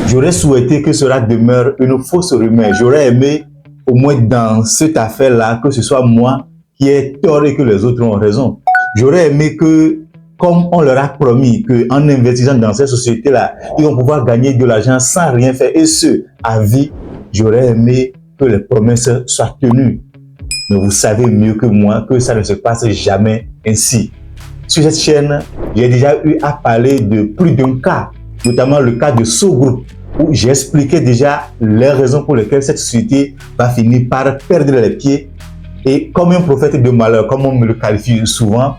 J'aurais souhaité que cela demeure une fausse rumeur. J'aurais aimé, au moins dans cette affaire-là, que ce soit moi qui ai tort et que les autres ont raison. J'aurais aimé que, comme on leur a promis qu'en investissant dans cette société-là, ils vont pouvoir gagner de l'argent sans rien faire, et ce, à vie, j'aurais aimé que les promesses soient tenues. Mais vous savez mieux que moi que ça ne se passe jamais ainsi. Sur cette chaîne, j'ai déjà eu à parler de plus d'un cas, notamment le cas de So Group, où j'expliquais déjà les raisons pour lesquelles cette société va finir par perdre les pieds. Et comme un prophète de malheur, comme on me le qualifie souvent,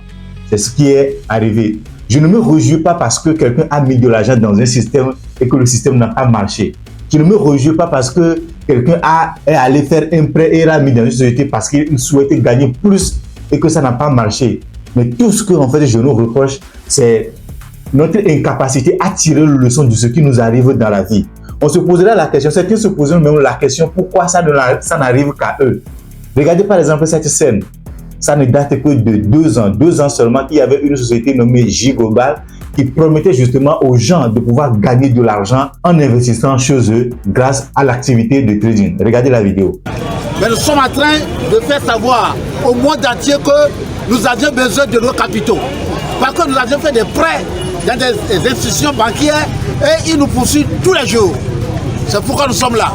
c'est ce qui est arrivé. Je ne me réjouis pas parce que quelqu'un a mis de l'argent dans un système et que le système n'a pas marché. Je ne me réjouis pas parce que quelqu'un est allé faire un prêt et l'a mis dans une société parce qu'il souhaitait gagner plus et que ça n'a pas marché. Mais tout ce que en fait, je nous reproche, c'est notre incapacité à tirer le leçon de ce qui nous arrive dans la vie. On se posera la question, certains se posent même la question, pourquoi ça n'arrive qu'à eux. Regardez par exemple cette scène. Ça ne date que de 2 ans. 2 ans seulement qu'il y avait une société nommée J-Global qui promettait justement aux gens de pouvoir gagner de l'argent en investissant chez eux grâce à l'activité de trading. Regardez la vidéo. Mais nous sommes en train de faire savoir au monde entier que nous avions besoin de nos capitaux. Parce que nous avions fait des prêts dans des institutions bancaires et ils nous poursuivent tous les jours. C'est pourquoi nous sommes là.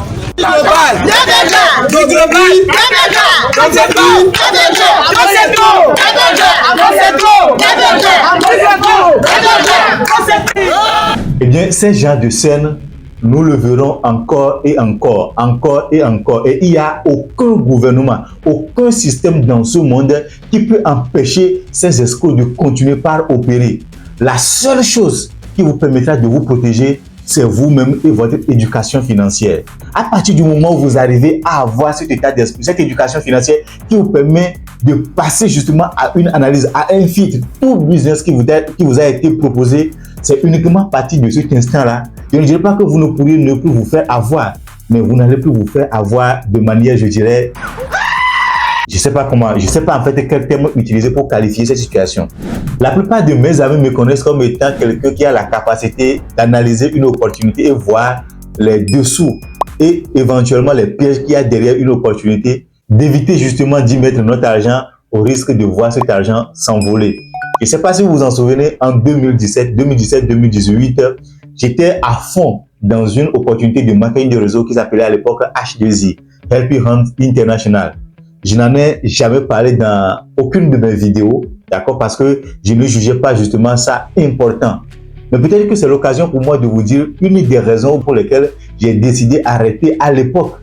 Eh bien, ces genres de scènes, nous le verrons encore et encore, encore et encore. Et il n'y a aucun gouvernement, aucun système dans ce monde qui peut empêcher ces escrocs de continuer par opérer. La seule chose qui vous permettra de vous protéger, c'est vous-même et votre éducation financière. À partir du moment où vous arrivez à avoir cet état d'esprit, cette éducation financière qui vous permet de passer justement à une analyse, à un filtre, tout business qui vous a été proposé, c'est uniquement à partir de cet instant-là. Je ne dirais pas que vous ne pourriez ne plus vous faire avoir, mais vous n'allez plus vous faire avoir de manière, je dirais, je sais pas en fait quel terme utiliser pour qualifier cette situation. La plupart de mes amis me connaissent comme étant quelqu'un qui a la capacité d'analyser une opportunité et voir les dessous et éventuellement les pièges qu'il y a derrière une opportunité, d'éviter justement d'y mettre notre argent au risque de voir cet argent s'envoler. Je ne sais pas si vous vous en souvenez, en 2017-2018, j'étais à fond dans une opportunité de marketing de réseau qui s'appelait à l'époque H2I, Helping Hand International. Je n'en ai jamais parlé dans aucune de mes vidéos, d'accord, parce que je ne jugeais pas justement ça important. Mais peut-être que c'est l'occasion pour moi de vous dire une des raisons pour lesquelles j'ai décidé d'arrêter à l'époque.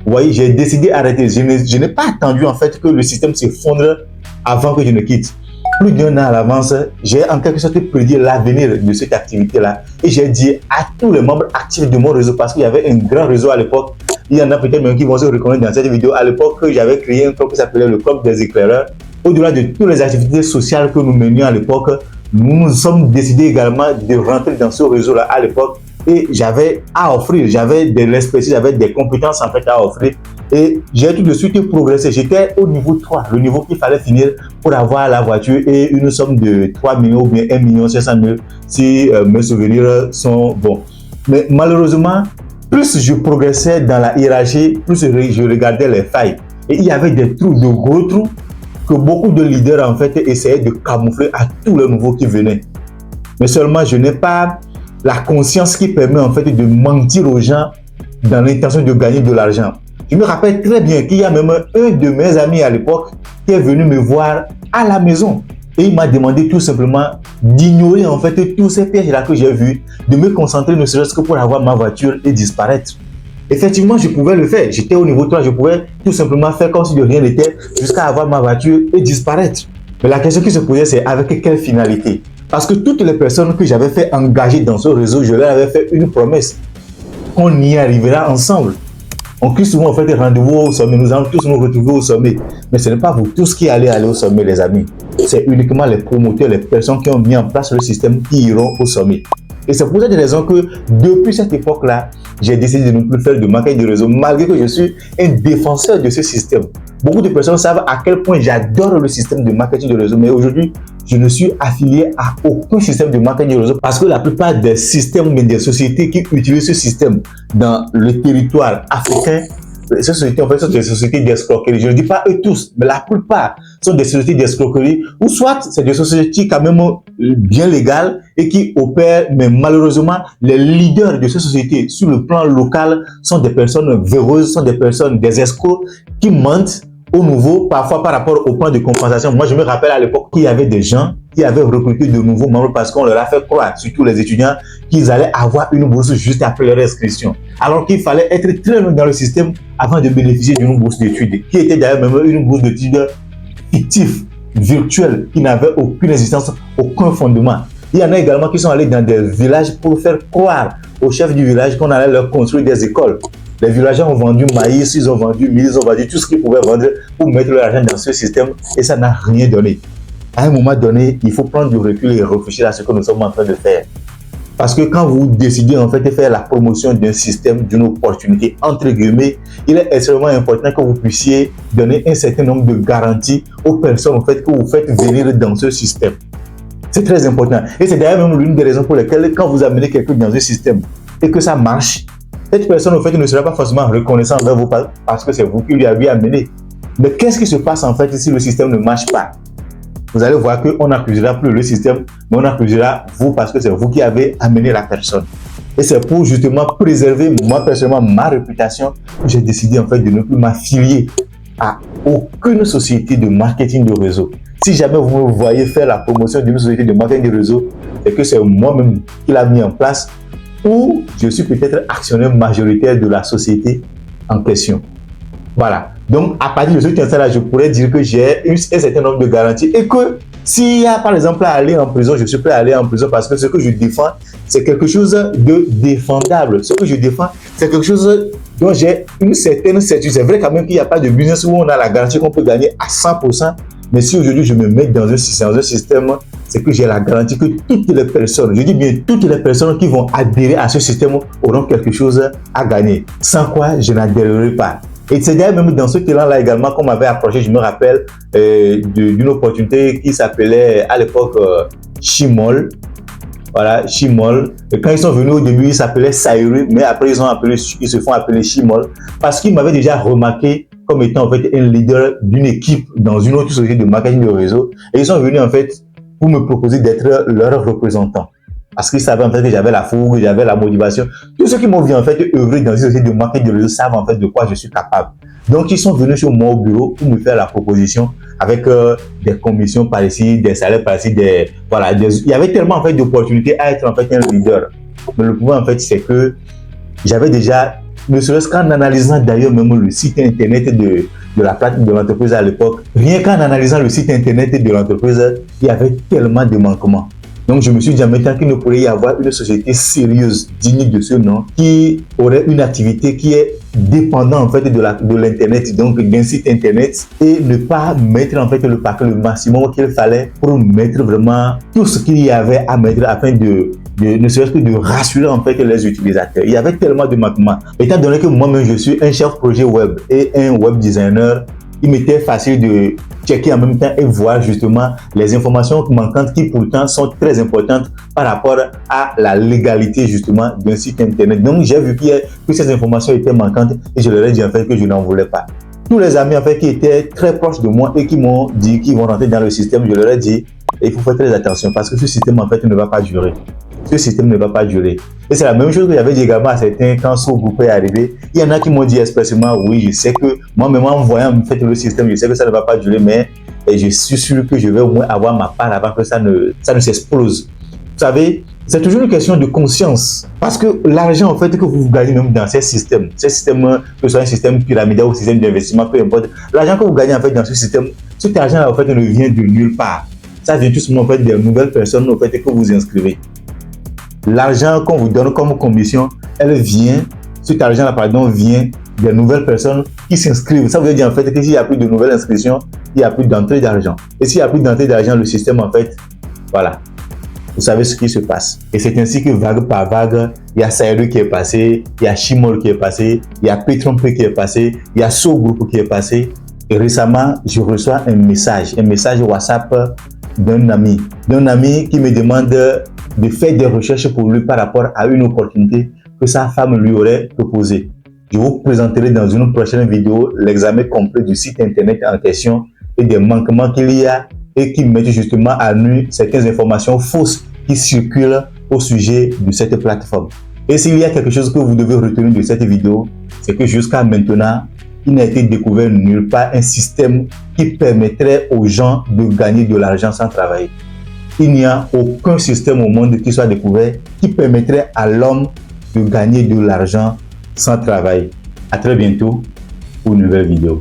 Vous voyez, j'ai décidé d'arrêter. Je n'ai pas attendu en fait que le système s'effondre avant que je ne quitte. Plus d'1 an à l'avance, j'ai en quelque sorte prédit l'avenir de cette activité-là. Et j'ai dit à tous les membres actifs de mon réseau, parce qu'il y avait un grand réseau à l'époque. Il y en a peut-être même qui vont se reconnaître dans cette vidéo. À l'époque, j'avais créé un club qui s'appelait le Club des éclaireurs. Au-delà de toutes les activités sociales que nous menions à l'époque, nous nous sommes décidés également de rentrer dans ce réseau-là à l'époque. Et j'avais à offrir, j'avais de l'expertise, j'avais des compétences en fait à offrir. Et j'ai tout de suite progressé. J'étais au niveau 3, le niveau qu'il fallait finir pour avoir la voiture et une somme de 3 millions ou bien 1 500 000 si mes souvenirs sont bons. Mais malheureusement, plus je progressais dans la hiérarchie, plus je regardais les failles. Et il y avait des trous, de gros trous, que beaucoup de leaders en fait essayaient de camoufler à tous les nouveaux qui venaient. Mais seulement je n'ai pas la conscience qui permet en fait de mentir aux gens dans l'intention de gagner de l'argent. Je me rappelle très bien qu'il y a même un de mes amis à l'époque qui est venu me voir à la maison. Et il m'a demandé tout simplement d'ignorer en fait tous ces pièges-là que j'ai vus, de me concentrer ne serait-ce que pour avoir ma voiture et disparaître. Effectivement, je pouvais le faire. J'étais au niveau 3, je pouvais tout simplement faire comme si de rien n'était jusqu'à avoir ma voiture et disparaître. Mais la question qui se posait, c'est avec quelle finalité? Parce que toutes les personnes que j'avais fait engager dans ce réseau, je leur avais fait une promesse. On y arrivera ensemble. On crie souvent en fait des rendez-vous au sommet. Nous allons tous nous retrouver au sommet. Mais ce n'est pas vous tous qui allez aller au sommet, les amis. C'est uniquement les promoteurs, les personnes qui ont mis en place le système qui iront au sommet. Et c'est pour cette raison que depuis cette époque-là, j'ai décidé de ne plus faire de marketing de réseau, malgré que je suis un défenseur de ce système. Beaucoup de personnes savent à quel point j'adore le système de marketing de réseau, mais aujourd'hui, je ne suis affilié à aucun système de marketing de réseau parce que la plupart des systèmes, mais des sociétés qui utilisent ce système dans le territoire africain, ces sociétés, en fait, sont des sociétés d'escroquerie. Je ne dis pas eux tous, mais la plupart sont des sociétés d'escroquerie, ou soit c'est des sociétés quand même bien légales et qui opèrent, mais malheureusement, les leaders de ces sociétés sur le plan local sont des personnes véreuses, sont des personnes, des escrocs qui mentent au nouveau, parfois par rapport au plan de compensation. Moi, je me rappelle à l'époque qu'il y avait des gens qui avaient recruté de nouveaux membres parce qu'on leur a fait croire, surtout les étudiants, qu'ils allaient avoir une bourse juste après leur inscription. Alors qu'il fallait être très loin dans le système avant de bénéficier d'une bourse d'études, qui était d'ailleurs même une bourse d'études fictive, virtuelle, qui n'avait aucune existence, aucun fondement. Il y en a également qui sont allés dans des villages pour faire croire aux chefs du village qu'on allait leur construire des écoles. Les villageois ont vendu maïs, ils ont vendu mil, ils ont vendu tout ce qu'ils pouvaient vendre pour mettre leur argent dans ce système et ça n'a rien donné. À un moment donné, il faut prendre du recul et réfléchir à ce que nous sommes en train de faire. Parce que quand vous décidez en fait de faire la promotion d'un système, d'une opportunité, entre guillemets, il est extrêmement important que vous puissiez donner un certain nombre de garanties aux personnes en fait, que vous faites venir dans ce système. C'est très important. Et c'est d'ailleurs même l'une des raisons pour lesquelles quand vous amenez quelqu'un dans un système et que ça marche, cette personne, en fait, ne sera pas forcément reconnaissante envers vous parce que c'est vous qui lui avez amené. Mais qu'est-ce qui se passe, en fait, si le système ne marche pas? Vous allez voir qu'on n'accusera plus le système, mais on accusera vous parce que c'est vous qui avez amené la personne. Et c'est pour justement préserver, moi, personnellement, ma réputation, que j'ai décidé, en fait, de ne plus m'affilier à aucune société de marketing de réseau. Si jamais vous me voyez faire la promotion d'une société de marketing de réseau, c'est que c'est moi-même qui l'a mis en place, ou je suis peut-être actionnaire majoritaire de la société en question. Voilà. Donc, à partir de ce instant-là, je pourrais dire que j'ai un certain nombre de garanties et que s'il y a, par exemple, à aller en prison, je suis prêt à aller en prison parce que ce que je défends, c'est quelque chose de défendable. Ce que je défends, c'est quelque chose dont j'ai une certaine certitude. C'est vrai quand même qu'il n'y a pas de business où on a la garantie qu'on peut gagner à 100%. Mais si aujourd'hui je me mets dans un système, c'est que j'ai la garantie que toutes les personnes, je dis bien toutes les personnes qui vont adhérer à ce système auront quelque chose à gagner. Sans quoi je n'adhérerai pas. Et c'est d'ailleurs même dans ce élan-là également qu'on m'avait approché, je me rappelle, d'une opportunité qui s'appelait à l'époque Chimol. Voilà, Chimol. Et quand ils sont venus au début, ils s'appelaient Sairu, mais après ils se font appeler Chimol parce qu'ils m'avaient déjà remarqué comme étant en fait un leader d'une équipe dans une autre société de marketing de réseau. Et ils sont venus en fait pour me proposer d'être leur représentant. Parce qu'ils savaient en fait que j'avais la fougue, que j'avais la motivation. Tous ceux qui m'ont vu en fait œuvrer dans une société de marketing de réseau savent en fait de quoi je suis capable. Donc ils sont venus sur mon bureau pour me faire la proposition avec des commissions par ici, des salaires par ici, voilà, il y avait tellement en fait d'opportunités à être en fait un leader. Mais le problème en fait c'est que j'avais déjà, ne serait-ce qu'en analysant d'ailleurs même le site internet de l'entreprise à l'époque, rien qu'en analysant le site internet de l'entreprise, il y avait tellement de manquements. Donc je me suis dit en même temps qu'il ne pourrait y avoir une société sérieuse, digne de ce nom, qui aurait une activité qui est dépendante en fait de l'internet, donc d'un site internet, et ne pas mettre en fait le paquet le maximum qu'il fallait pour mettre vraiment tout ce qu'il y avait à mettre afin de ne serait-ce que de rassurer en fait les utilisateurs. Il y avait tellement de manquements. Étant donné que moi-même je suis un chef projet web et un web designer, il m'était facile de checker en même temps et voir justement les informations manquantes qui pourtant sont très importantes par rapport à la légalité justement d'un site internet. Donc j'ai vu que ces informations étaient manquantes et je leur ai dit en fait que je n'en voulais pas. Tous les amis en fait qui étaient très proches de moi et qui m'ont dit qu'ils vont rentrer dans le système, je leur ai dit il faut faire très attention parce que ce système en fait ne va pas durer. Ce système ne va pas durer. Et c'est la même chose que j'avais dit également à certains quand ce groupe est arrivé. Il y en a qui m'ont dit expressément, oui, je sais que moi-même en voyant en fait le système, je sais que ça ne va pas durer, mais je suis sûr que je vais au moins avoir ma part avant que ça ne s'explose. Vous savez, c'est toujours une question de conscience. Parce que l'argent en fait que vous gagnez même dans ces systèmes, que ce soit un système pyramidal ou un système d'investissement, peu importe, l'argent que vous gagnez en fait dans ce système, cet argent-là en fait ne vient de nulle part. Ça vient tout simplement en fait des nouvelles personnes en fait que vous inscrivez. L'argent qu'on vous donne comme commission, cet argent-là, pardon, vient des nouvelles personnes qui s'inscrivent. Ça veut dire en fait que s'il n'y a plus de nouvelles inscriptions, il n'y a plus d'entrée d'argent. Et s'il n'y a plus d'entrée d'argent, le système en fait, voilà, vous savez ce qui se passe. Et c'est ainsi que vague par vague, il y a Saïdou qui est passé, il y a Chimol qui est passé, il y a Petron qui est passé, il y a So Group qui est passé. Et récemment, je reçois un message WhatsApp d'un ami qui me demande de faire des recherches pour lui par rapport à une opportunité que sa femme lui aurait proposée. Je vous présenterai dans une prochaine vidéo l'examen complet du site internet en question et des manquements qu'il y a et qui mettent justement à nu certaines informations fausses qui circulent au sujet de cette plateforme. Et s'il y a quelque chose que vous devez retenir de cette vidéo, c'est que jusqu'à maintenant, il n'a été découvert nulle part un système qui permettrait aux gens de gagner de l'argent sans travailler. Il n'y a aucun système au monde qui soit découvert qui permettrait à l'homme de gagner de l'argent sans travail. À très bientôt pour une nouvelle vidéo.